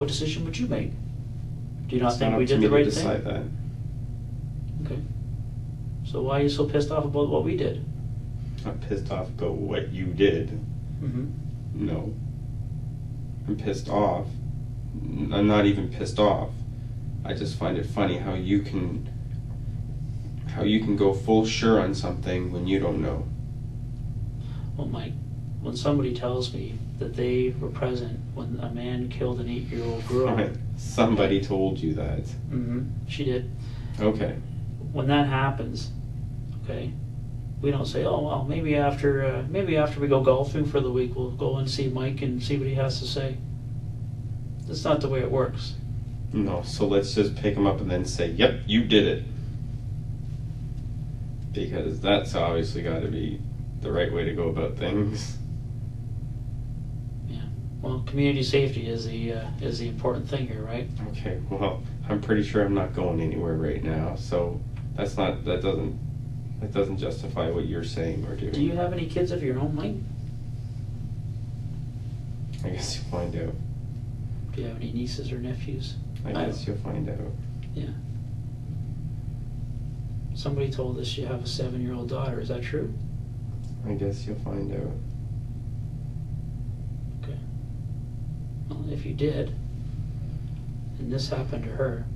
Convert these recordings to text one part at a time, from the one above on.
What decision would you make? Do you not It's think not we up to did me the to right decide thing? Okay. So why are you so pissed off about what we did? I'm pissed off about what you did. Mm-hmm. No. I'm pissed off. I'm not even pissed off. I just find it funny how you can go full sure on something when you don't know. Well, Mike, when somebody tells me that they were present when a man killed an 8-year-old girl. Right. Somebody told you that. Mm-hmm. She did. Okay. When that happens, okay, we don't say, oh, well, maybe after we go golfing for the week, we'll go and see Mike and see what he has to say. That's not the way it works. No, so let's just pick him up and then say, yep, you did it. Because that's obviously got to be the right way to go about things. Yeah. Well, community safety is the important thing here, right? Okay, well, I'm pretty sure I'm not going anywhere right now, so that doesn't justify what you're saying or doing. Do you have any kids of your own, Mike? I guess you'll find out. Do you have any nieces or nephews? I guess you'll find out. Yeah. Somebody told us you have a 7-year-old daughter. Is that true? I guess you'll find out. Okay. Well, if you did, and this happened to her,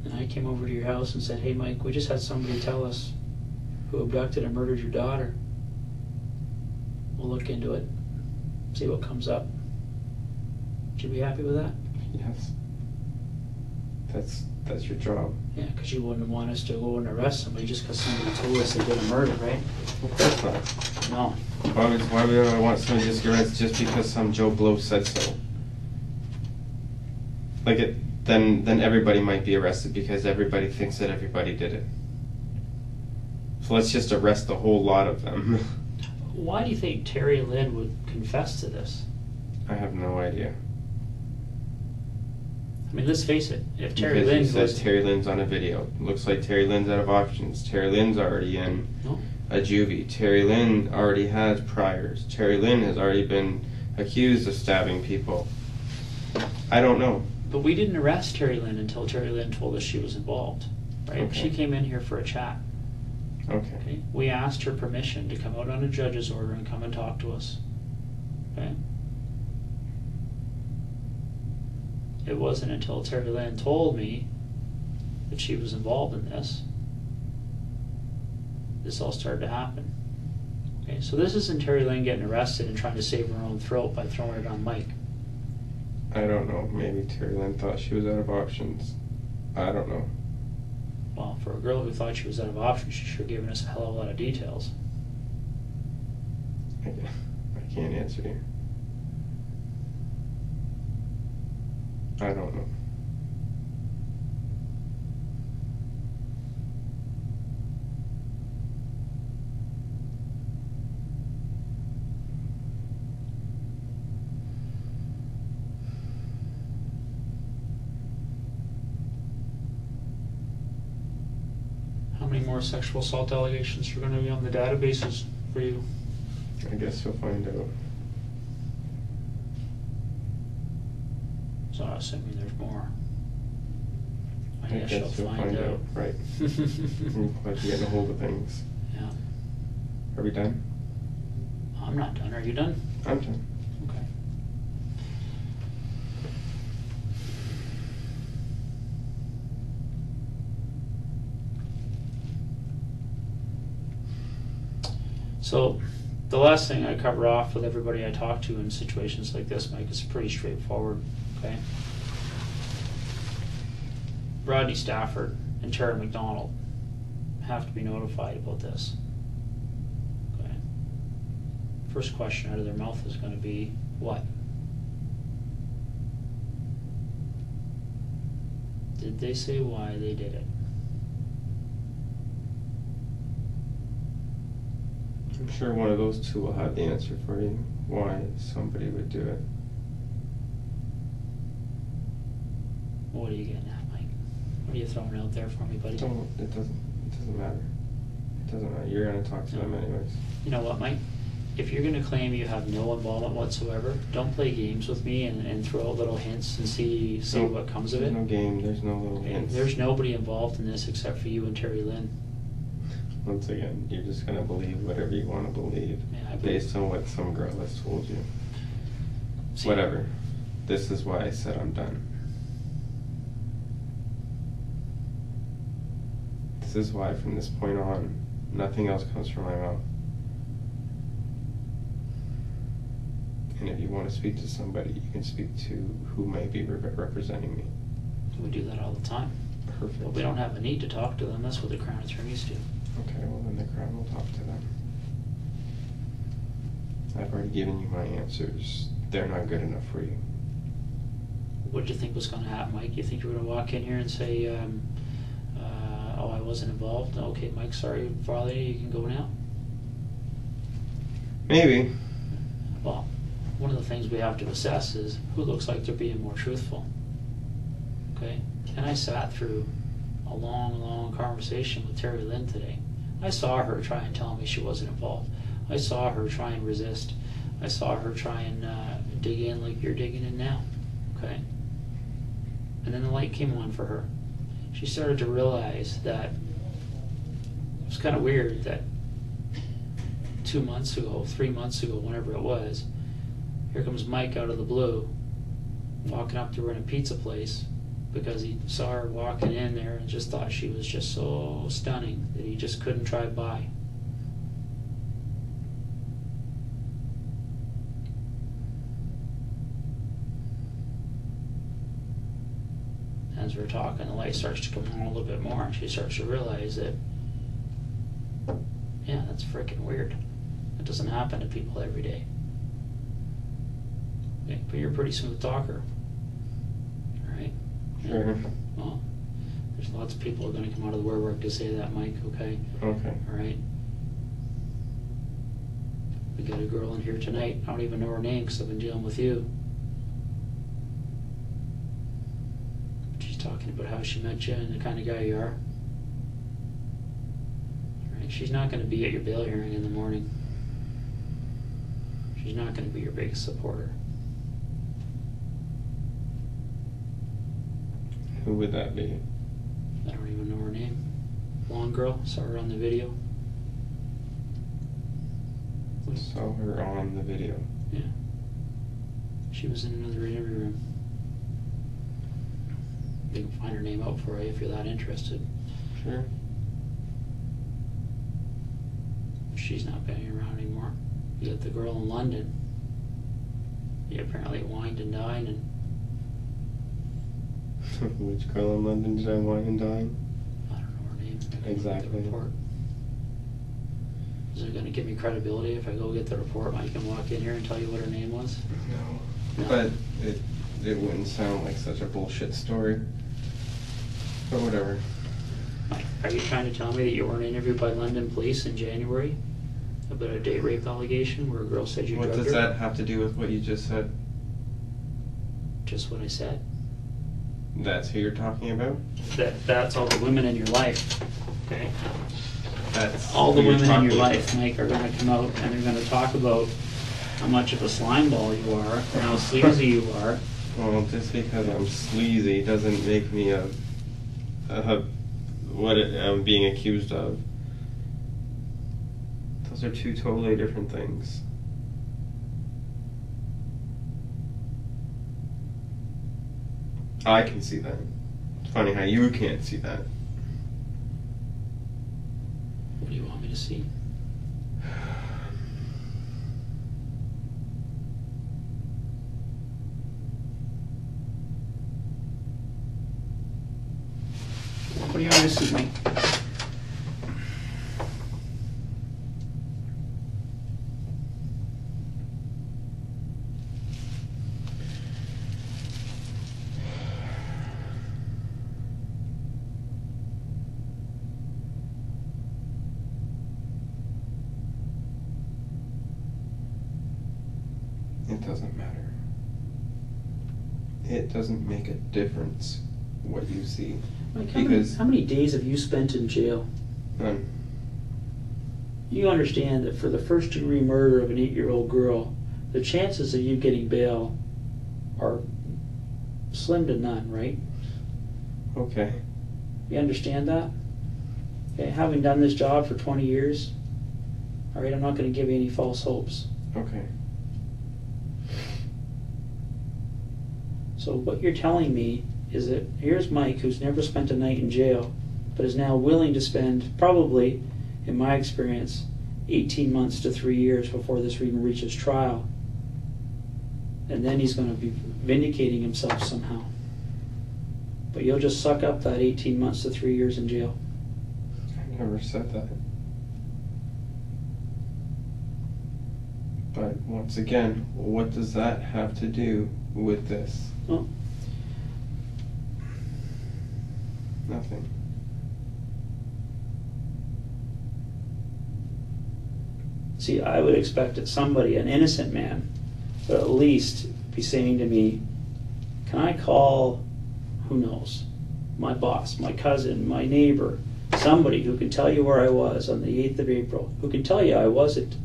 and I came over to your house and said, hey, Mike, we just had somebody tell us who abducted and murdered your daughter. We'll look into it, see what comes up. Would you be happy with that? Yes. That's your job. Yeah, because you wouldn't want us to go and arrest somebody just because somebody told us they did a murder, right? Of course not. No. Why would I want somebody to just get arrested just because some Joe Blow said so? Then everybody might be arrested because everybody thinks that everybody did it. So let's just arrest the whole lot of them. Why do you think Terry Lynn would confess to this? I have no idea. I mean, let's face it. If Terry Because Lynn you said goes, Terry Lynn's on a video. Looks like Terry Lynn's out of options. Terry Lynn's already in No. a juvie. Terry Lynn already has priors. Terry Lynn has already been accused of stabbing people. I don't know. But we didn't arrest Terry Lynn until Terry Lynn told us she was involved, right? Okay. She came in here for a chat. Okay. Okay. We asked her permission to come out on a judge's order and come and talk to us. Okay. It wasn't until Terry Lynn told me that she was involved in this all started to happen. Okay, so this isn't Terry Lynn getting arrested and trying to save her own throat by throwing it on Mike. I don't know. Maybe Terry Lynn thought she was out of options. I don't know. Well, for a girl who thought she was out of options, she sure given us a hell of a lot of details. I can't answer you. I don't know. How many more sexual assault allegations are going to be on the databases for you? I guess you'll find out. So assuming there's more. I I guess guess you'll you'll find out. Right. We're quite getting a hold of things. Yeah. Are we done? I'm not done. Are you done? I'm done. Okay. So the last thing I cover off with everybody I talk to in situations like this, Mike, is pretty straightforward. Okay. Rodney Stafford and Tori McDonald have to be notified about this. Okay. First question out of their mouth is going to be, what? Did they say why they did it? I'm sure one of those two will have the answer for you, why somebody would do it. What are you getting at, Mike? What are you throwing out there for me, buddy? It doesn't matter. It doesn't matter. You're gonna talk to them anyways. You know what, Mike? if you're going to claim you have no involvement whatsoever, don't play games with me and throw out little hints and see what comes of it. There's no game, there's no little hints. There's nobody involved in this except for you and Terry Lynn. Once again, you're just going to believe whatever you want to believe, based on what some girl has told you. See, whatever. This is why I said I'm done. This is why from this point on, nothing else comes from my mouth. And if you want to speak to somebody, you can speak to who may be representing me. We do that all the time. Perfect. But we don't have a need to talk to them. That's what the Crown attorneys do. Okay, well then the Crown will talk to them. I've already given you my answers. They're not good enough for you. What did you think was going to happen, Mike? You think you were going to walk in here and say, oh, I wasn't involved? Okay, Mike, sorry, father, you can go now? Maybe. Well, one of the things we have to assess is who looks like they're being more truthful. Okay? And I sat through a long, long conversation with Terry Lynn today. I saw her try and tell me she wasn't involved. I saw her try and resist. I saw her try and dig in like you're digging in now. Okay? And then the light came on for her. She started to realize that it was kind of weird that 2 months ago, 3 months ago, whenever it was, here comes Mike out of the blue, walking up to her in a pizza place because he saw her walking in there and just thought she was just so stunning that he just couldn't drive by. As we're talking, the light starts to come on a little bit more, and she starts to realize that, yeah, that's freaking weird. It doesn't happen to people every day. Okay, but you're a pretty smooth talker. All right? Sure. Yeah. Well, there's lots of people who are going to come out of the woodwork to say that, Mike, okay? Okay. All right? We got a girl in here tonight. I don't even know her name because I've been dealing with you. She's talking about how she met you and the kind of guy you are. All right? She's not going to be at your bail hearing in the morning. She's not going to be your biggest supporter. Who would that be? I don't even know her name. Blonde girl, saw her on the video. Saw her on the video. Yeah. She was in another interview room. We can find her name out for you if you're that interested. Sure. She's not been around anymore. You got the girl in London. You apparently wined and dined and... Which girl in London did I wine and dine? I don't know her name. Exactly. The report. Is it going to give me credibility if I go get the report? I can walk in here and tell you what her name was? No. But it wouldn't sound like such a bullshit story. But whatever. Are you trying to tell me that you weren't interviewed by London police in January about a date rape allegation where a girl said you drugged her? What does that have to do with what you just said? Just what I said. That's who you're talking about? That's all the women in your life, okay? That's all the women in your life, Mike, are going to come out and they're going to talk about how much of a slime ball you are and how sleazy you are. Well, just because I'm sleazy doesn't make me what I'm being accused of. Those are two totally different things. I can see that. It's funny how you can't see that. What do you want me to see? What do you want me to see, Mike? It doesn't matter. It doesn't make a difference what you see. Mike, how many days have you spent in jail? None. You understand that for the first degree murder of an 8-year-old girl, the chances of you getting bail are slim to none, right? Okay. You understand that? Okay, having done this job for 20 years, all right, I'm not going to give you any false hopes. Okay. So what you're telling me is that here's Mike, who's never spent a night in jail, but is now willing to spend, probably, in my experience, 18 months to 3 years before this even reaches trial. And then he's going to be vindicating himself somehow. But you'll just suck up that 18 months to 3 years in jail. I never said that. But once again, what does that have to do with this? Oh. Nothing. See, I would expect that somebody, an innocent man, would at least be saying to me, can I call, who knows, my boss, my cousin, my neighbor, somebody who can tell you where I was on the 8th of April, who can tell you I wasn't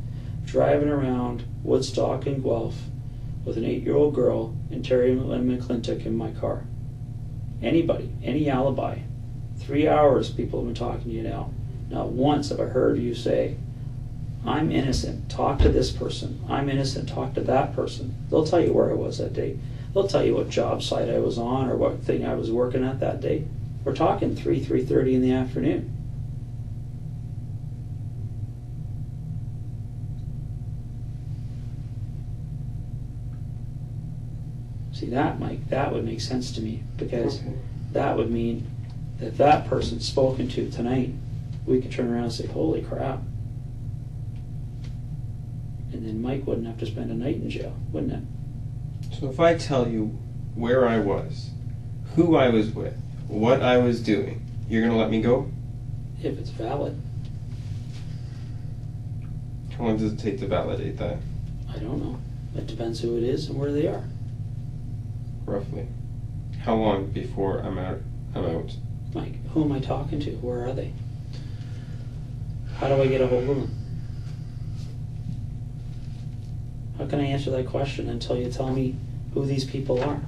driving around Woodstock and Guelph with an 8-year-old girl and Terry and McClintic in my car. Anybody, any alibi. 3 hours people have been talking to you now. Not once have I heard you say, I'm innocent, talk to this person. I'm innocent, talk to that person. They'll tell you where I was that day. They'll tell you what job site I was on or what thing I was working at that day. We're talking 3:30 in the afternoon. See that, Mike, that would make sense to me, because that would mean that if that person's spoken to tonight, we could turn around and say, holy crap. And then Mike wouldn't have to spend a night in jail, wouldn't it? So if I tell you where I was, who I was with, what I was doing, you're going to let me go? If it's valid. How long does it take to validate that? I don't know. It depends who it is and where they are. Roughly. How long before I'm out? Mike, who am I talking to? Where are they? How do I get a hold of them? How can I answer that question until you tell me who these people are?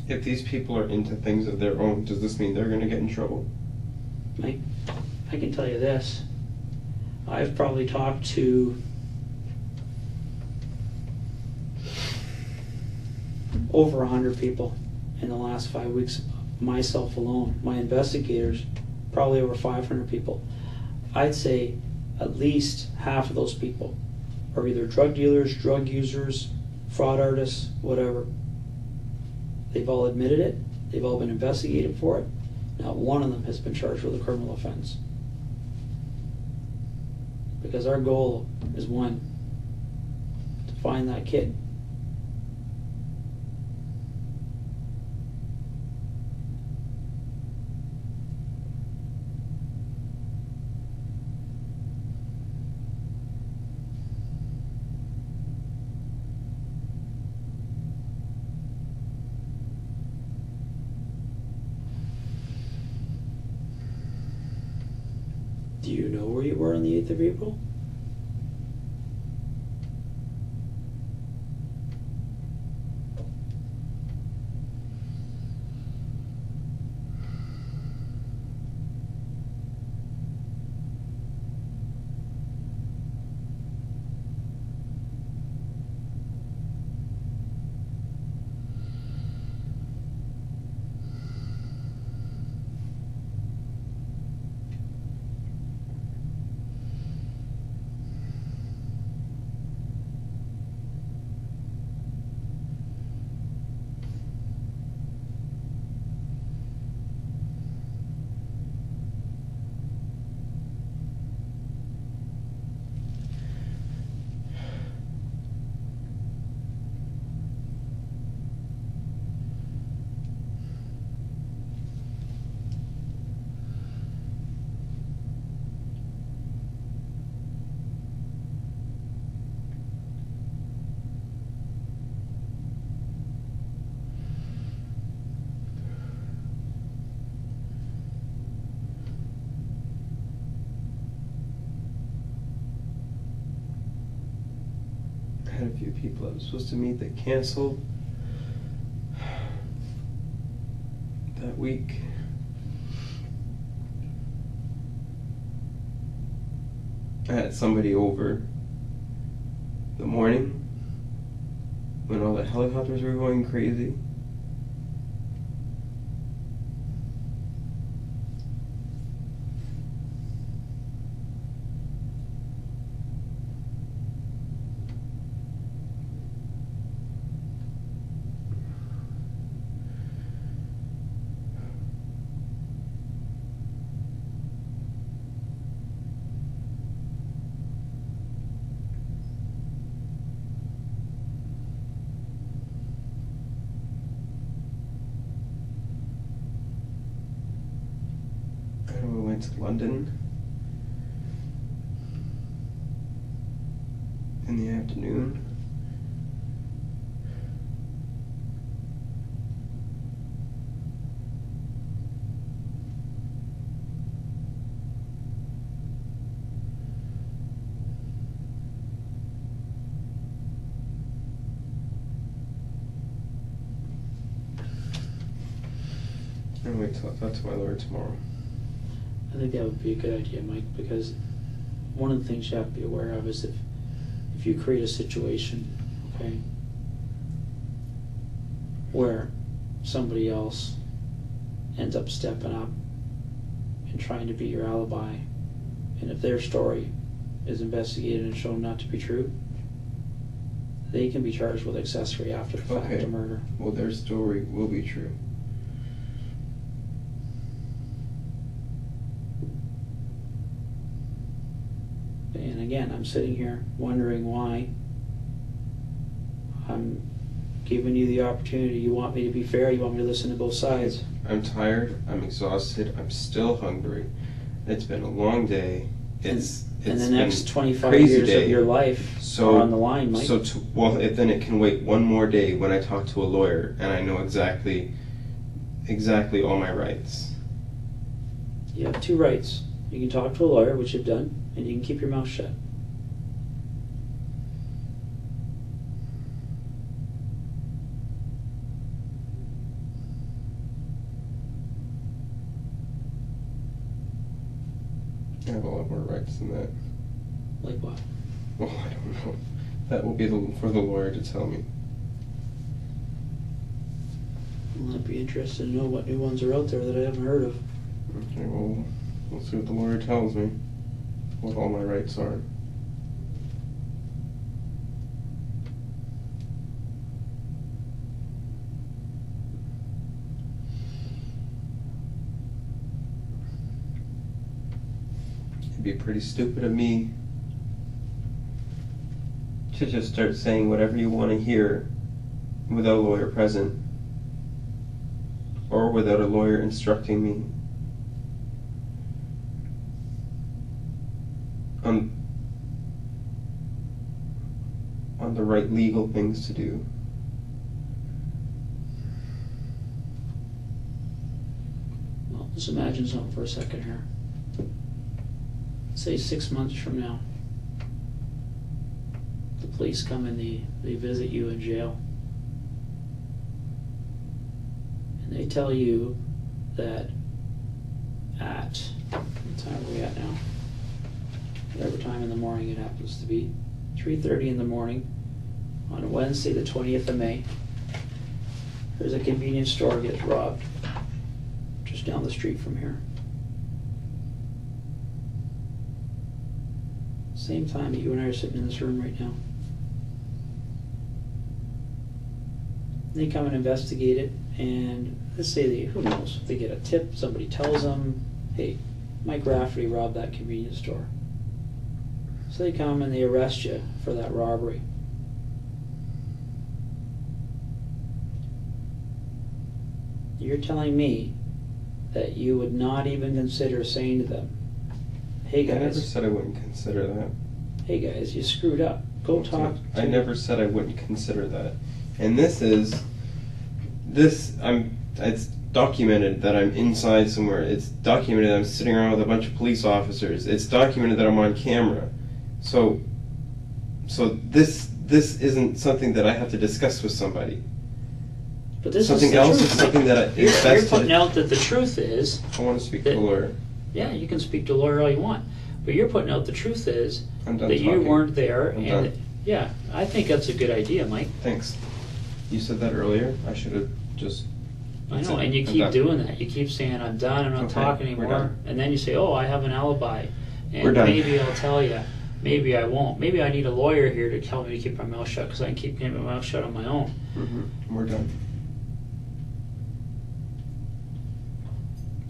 If these people are into things of their own, does this mean they're going to get in trouble? Mike, I can tell you this. I've probably talked to over 100 people in the last 5 weeks, myself alone. My investigators, probably over 500 people. I'd say at least half of those people are either drug dealers, drug users, fraud artists, whatever. They've all admitted it. They've all been investigated for it. Not one of them has been charged with a criminal offense. Because our goal is one, to find that kid. Do you know where you were on the 8th of April? had a few people I was supposed to meet that canceled that week. I had somebody over the morning when all the helicopters were going crazy. We went to London in the afternoon. And we talk to my lawyer tomorrow. I think that would be a good idea, Mike, because one of the things you have to be aware of is if you create a situation, okay, where somebody else ends up stepping up and trying to be your alibi, and if their story is investigated and shown not to be true, they can be charged with accessory after the fact of murder. Well, their story will be true. And again, I'm sitting here wondering why I'm giving you the opportunity. You want me to be fair, you want me to listen to both sides. I'm tired, I'm exhausted, I'm still hungry. It's been a long day. And the next 25 years of your life are on the line, Mike. Then it can wait one more day when I talk to a lawyer and I know exactly all my rights. You have two rights. You can talk to a lawyer, which you've done, and you can keep your mouth shut. I have a lot more rights than that. Like what? Well, I don't know. That will be for the lawyer to tell me. Well, I'd be interested to know what new ones are out there that I haven't heard of. Okay, well, we'll see what the lawyer tells me, what all my rights are. It'd be pretty stupid of me to just start saying whatever you want to hear without a lawyer present or without a lawyer instructing me on the right legal things to do. Well, just imagine something for a second here. Say 6 months from now, the police come and they visit you in jail. And they tell you that at, what time are we at now? Whatever time in the morning it happens to be, 3:30 in the morning on Wednesday the 20th of May, there's a convenience store gets robbed just down the street from here. Same time that you and I are sitting in this room right now. They come and investigate it, and let's say who knows, they get a tip, somebody tells them, hey, Mike Rafferty robbed that convenience store. So they come and they arrest you for that robbery. You're telling me that you would not even consider saying to them, hey guys. I never said I wouldn't consider that. Hey guys, you screwed up. Go talk to I never said I wouldn't consider that. And it's documented that I'm inside somewhere. It's documented that I'm sitting around with a bunch of police officers. It's documented that I'm on camera. So this isn't something that I have to discuss with somebody. But this Something is the else truth. is something that is You're best putting to... out that the truth is... I want to speak to a lawyer. Yeah, you can speak to a lawyer all you want. But you're putting out the truth is I'm done that talking. you weren't there. I'm and done. that, yeah, I think that's a good idea, Mike. Thanks. You said that earlier. I should have just... I That's know, it. and you I'm keep done. doing that. You keep saying, I'm done, I'm not Okay, talking we're anymore. done. And then you say, oh, I have an alibi. And We're done. maybe I'll tell you. Maybe I won't. Maybe I need a lawyer here to tell me to keep my mouth shut because I can keep my mouth shut on my own. Mm-hmm. We're done.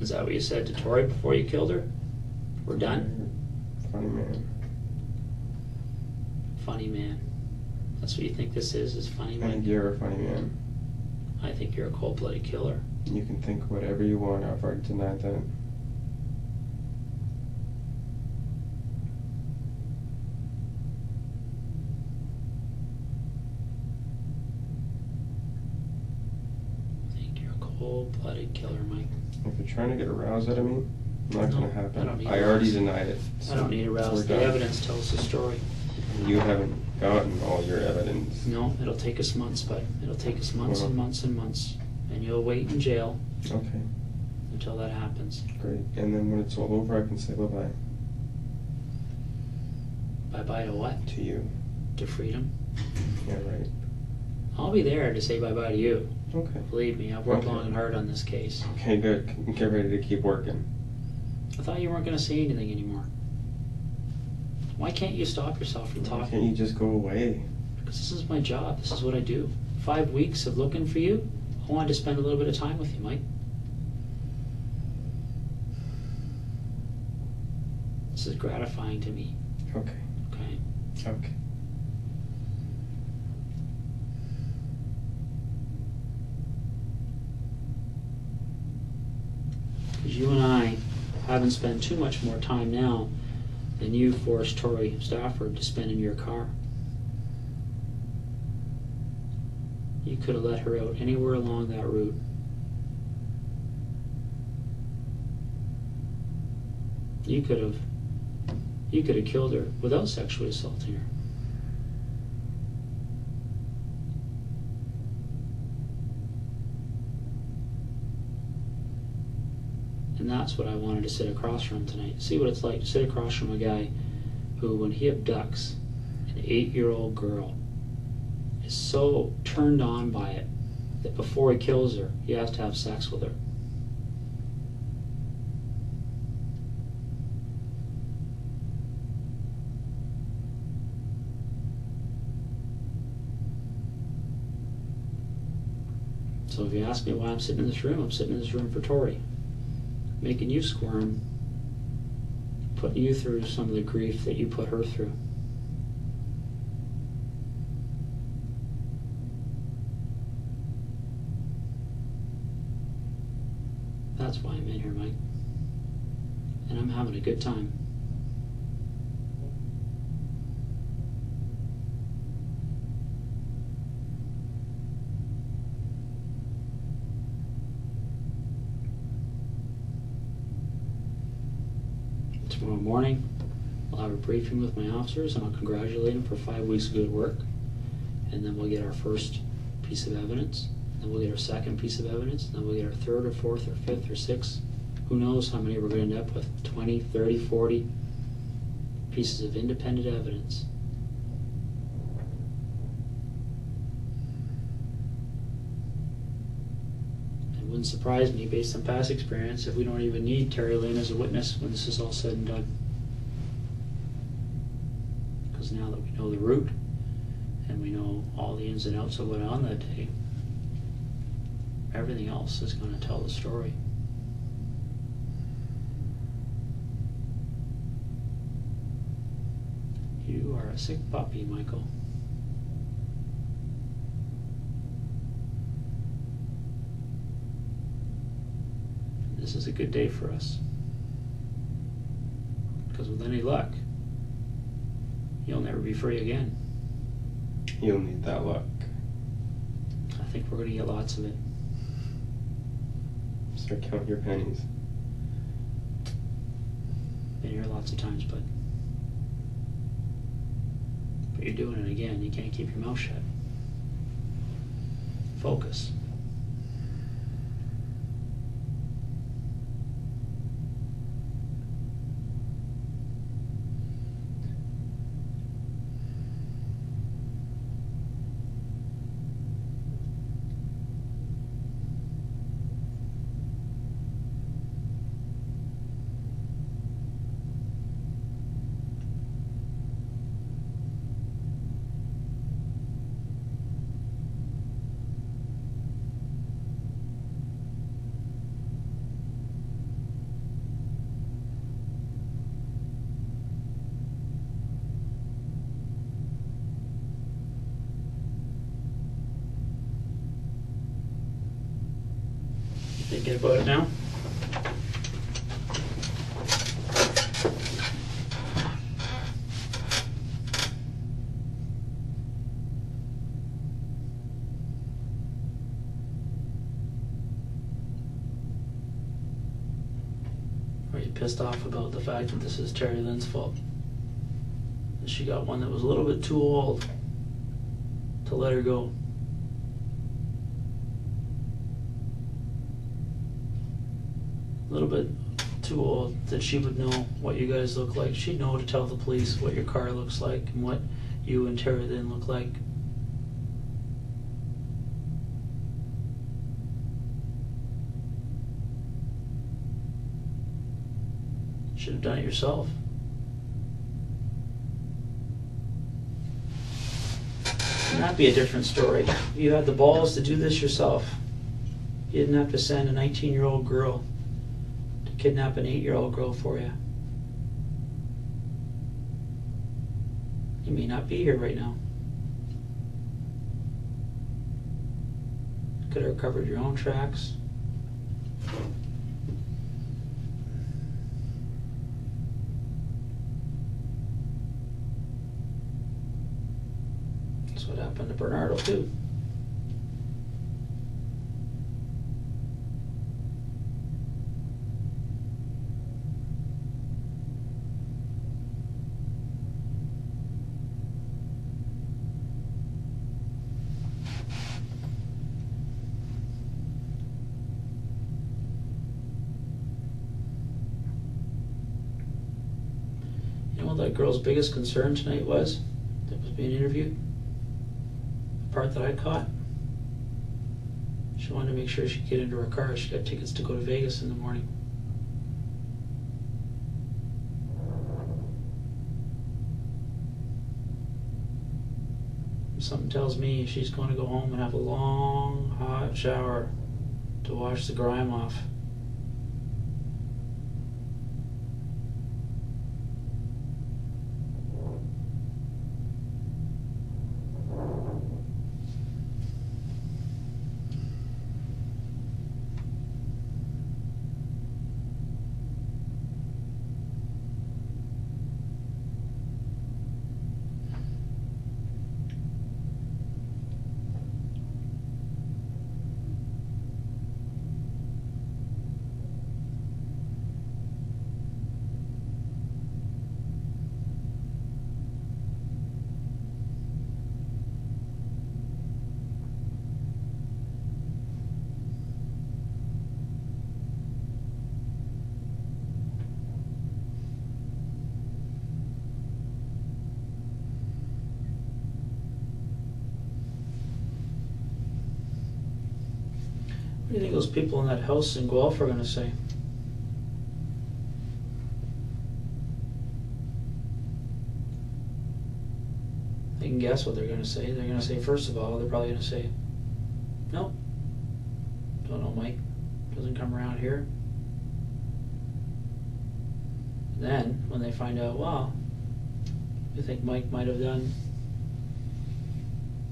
Is that what you said to Tori before you killed her? We're done? Funny man. Funny man. That's what you think this is funny I man? think you're a funny man. I think you're a cold-blooded killer. You can think whatever you want. I've already denied that. I think you're a cold-blooded killer, Mike. If you're trying to get a rouse out of me, not No, going to happen. I don't need I a already rouse. denied it. I don't need a we're rouse. The done. evidence tells the story. You haven't gotten all your evidence. No, it'll take us months, bud. It'll take us months and Well. months and months. And you'll wait in jail Okay, until that happens. great. And then when it's all over, I can say bye-bye Bye-bye to what? to you. To freedom? Yeah, right. I'll be there to say bye-bye to you. Okay. Believe me, I've worked Okay. long and hard on this case. Okay, good. Get ready to keep working. I thought you weren't going to say anything anymore. Why can't you stop yourself from Why talking? can't you just go away? Because this is my job. This is what I do. 5 weeks of looking for you. I wanted to spend a little bit of time with you, Mike. This is gratifying to me. Okay. Okay. Okay. Because you and I haven't spent too much more time now than you forced Tori Stafford to spend in your car. You could have let her out anywhere along that route. You could have killed her without sexually assaulting her. And that's what I wanted to sit across from tonight. See what it's like to sit across from a guy who, when he abducts an 8-year-old girl, is so turned on by it that before he kills her, he has to have sex with her. So if you ask me why I'm sitting in this room, I'm sitting in this room for Tori. Making you squirm, putting you through some of the grief that you put her through. That's why I'm in here, Mike. And I'm having a good time. Tomorrow morning, I'll have a briefing with my officers and I'll congratulate them for 5 weeks of good work. And then we'll get our first piece of evidence. Then we'll get our second piece of evidence. Then we'll get our third or fourth or fifth or sixth. Who knows how many we're going to end up with. 20, 30, 40 pieces of independent evidence. It wouldn't surprise me, based on past experience, if we don't even need Terry Lynn as a witness when this is all said and done. Because now that we know the route and we know all the ins and outs of what went on that day, everything else is going to tell the story. You are a sick puppy, Michael. This is a good day for us. Because with any luck, you'll never be free again. You'll need that luck. I think we're going to get lots of it. Start counting your pennies. Been here lots of times, but you're doing it again. You can't keep your mouth shut. Focus. Thinking about it now? Are you pissed off about the fact that this is Terry Lynn's fault? That she got one that was a little bit too old to let her go? A little bit too old that she would know what you guys look like. She'd know to tell the police what your car looks like and what you and Terry Lynn look like. Should have done it yourself. Wouldn't that be a different story? You had the balls to do this yourself. You didn't have to send a 19-year-old girl to kidnap an 8-year-old girl for you. You may not be here right now. Could have covered your own tracks. That's what happened to Bernardo too. You know what that girl's biggest concern tonight was? That was being interviewed? The part that I caught? She wanted to make sure she could get into her car. She got tickets to go to Vegas in the morning. Something tells me she's going to go home and have a long, hot shower to wash the grime off. What do you think those people in that house in Guelph are going to say? I can guess what they're going to say. They're going to say, first of all, they're probably going to say, nope, don't know Mike, doesn't come around here. Then, when they find out, wow, you think Mike might have done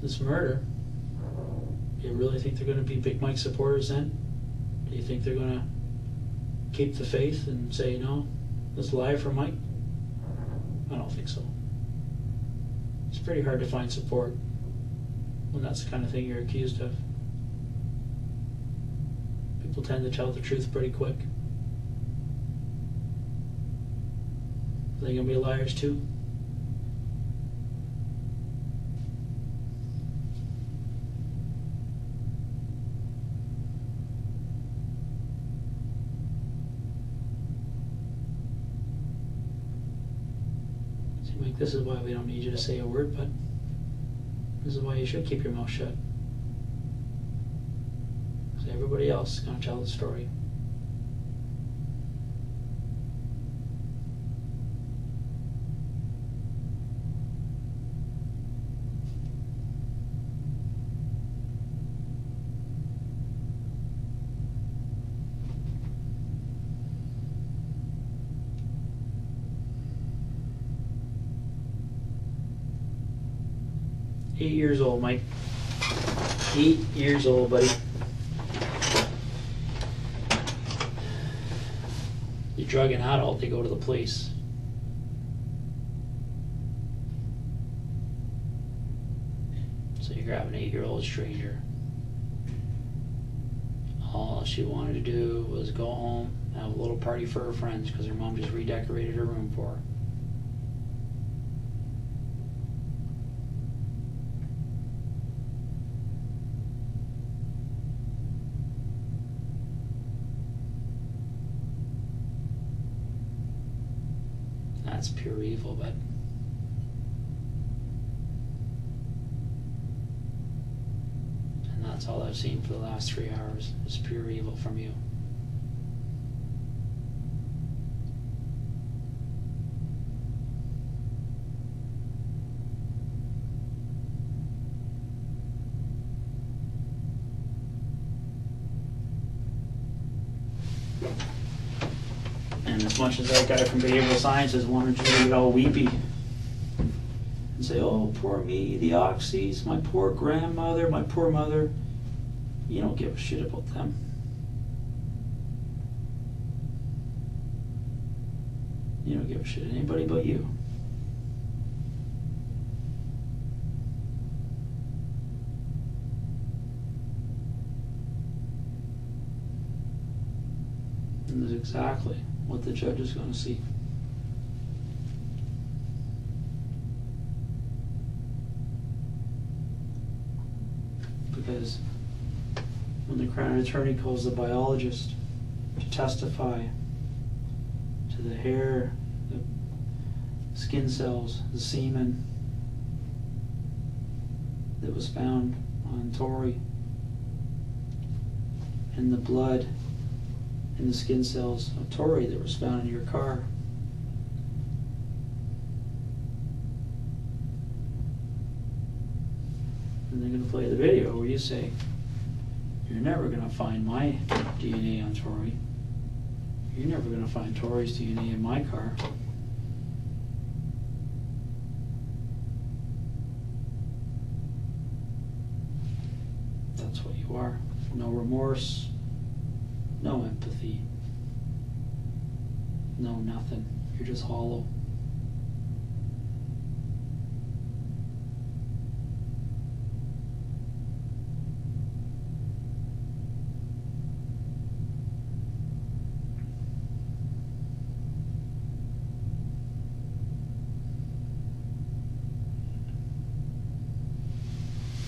this murder, do you really think they're going to be Big Mike supporters then? Do you think they're going to keep the faith and say, no, let's lie for Mike? I don't think so. It's pretty hard to find support when that's the kind of thing you're accused of. People tend to tell the truth pretty quick. Are they going to be liars too? See, Mike, this is why we don't need you to say a word, but this is why you should keep your mouth shut. Because everybody else is going to tell the story. Eight years old, Mike. 8 years old, buddy. You drug an adult, they go to the police. So you grab an 8-year-old stranger. All she wanted to do was go home and have a little party for her friends because her mom just redecorated her room for her. That's pure evil, but and that's all I've seen for the last 3 hours is pure evil from you. And as much as that guy from behavioral sciences wanted you to get all weepy and say, oh, poor me, the oxys, my poor grandmother, my poor mother, you don't give a shit about them. You don't give a shit anybody but you. And that's exactly what the judge is going to see. Because when the Crown Attorney calls the biologist to testify to the hair, the skin cells, the semen that was found on Tori, and the blood and the skin cells of Tori that was found in your car. And they're going to play the video where you say, you're never going to find my DNA on Tori. You're never going to find Tori's DNA in my car. That's what you are. No remorse. No empathy. No nothing. You're just hollow.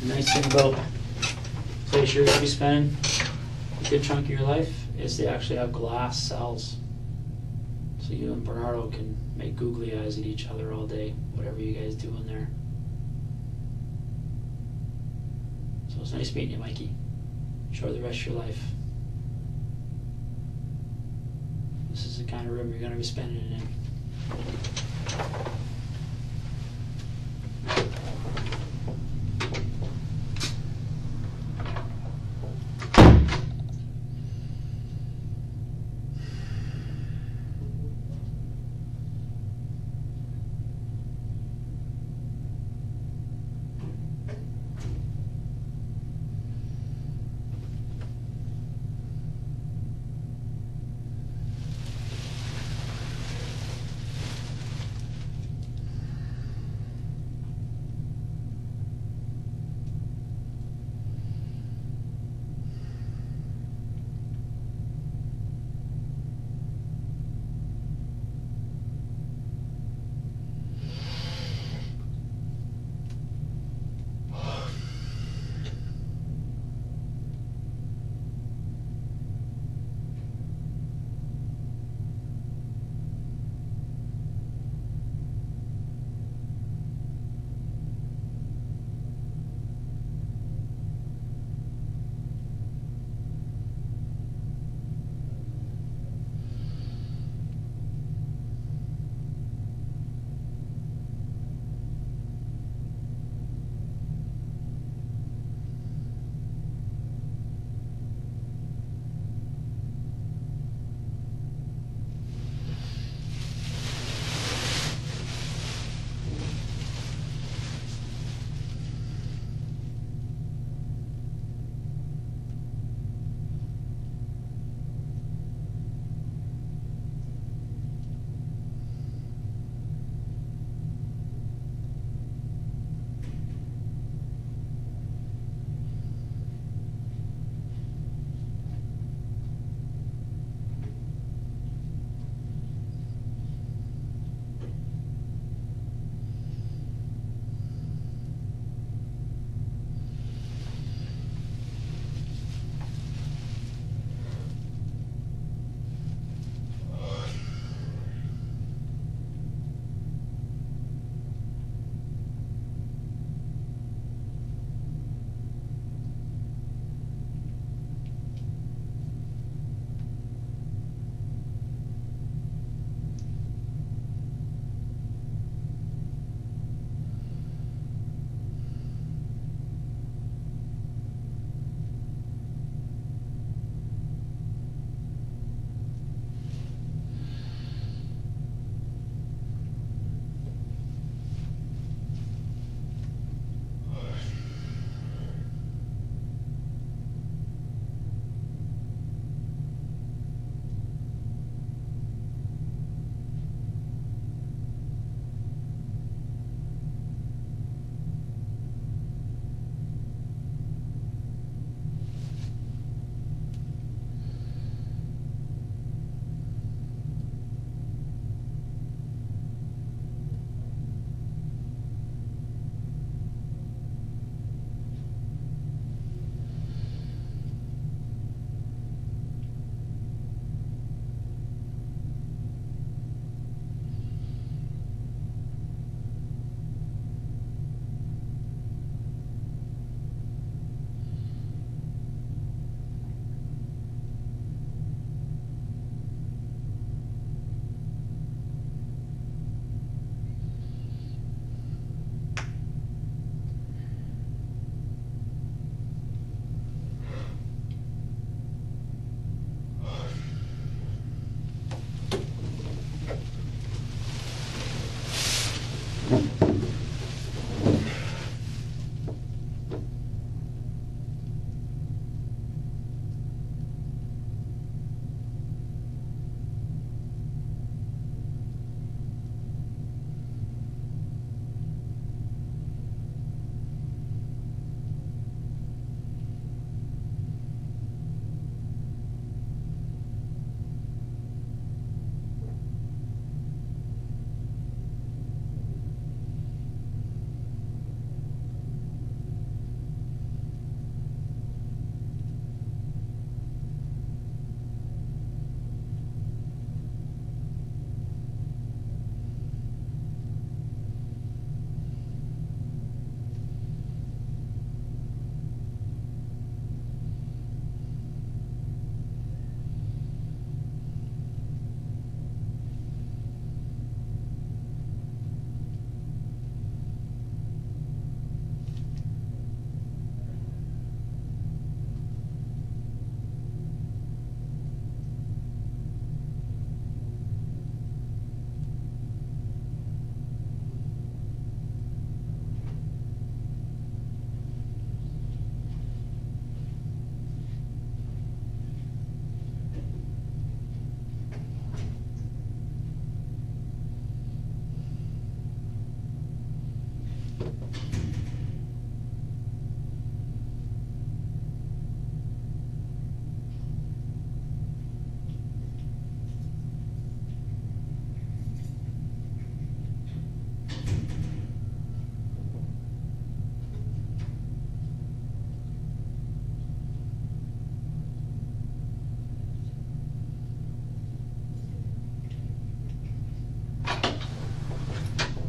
The nice thing about the place you're going to be spending a good chunk of your life is they actually have glass cells. So you and Bernardo can make googly eyes at each other all day, whatever you guys do in there. So it's nice meeting you, Mikey. Enjoy the rest of your life. This is the kind of room you're going to be spending it in.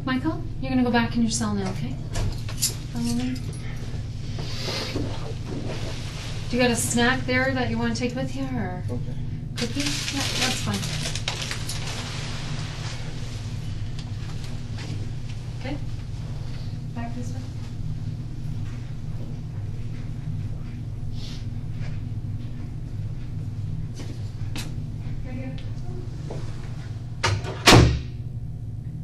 Michael, you're gonna go back in your cell now, okay? Follow me. Do you got a snack there that you want to take with you, or cookie? Yeah, that's fine. Okay. Back this way.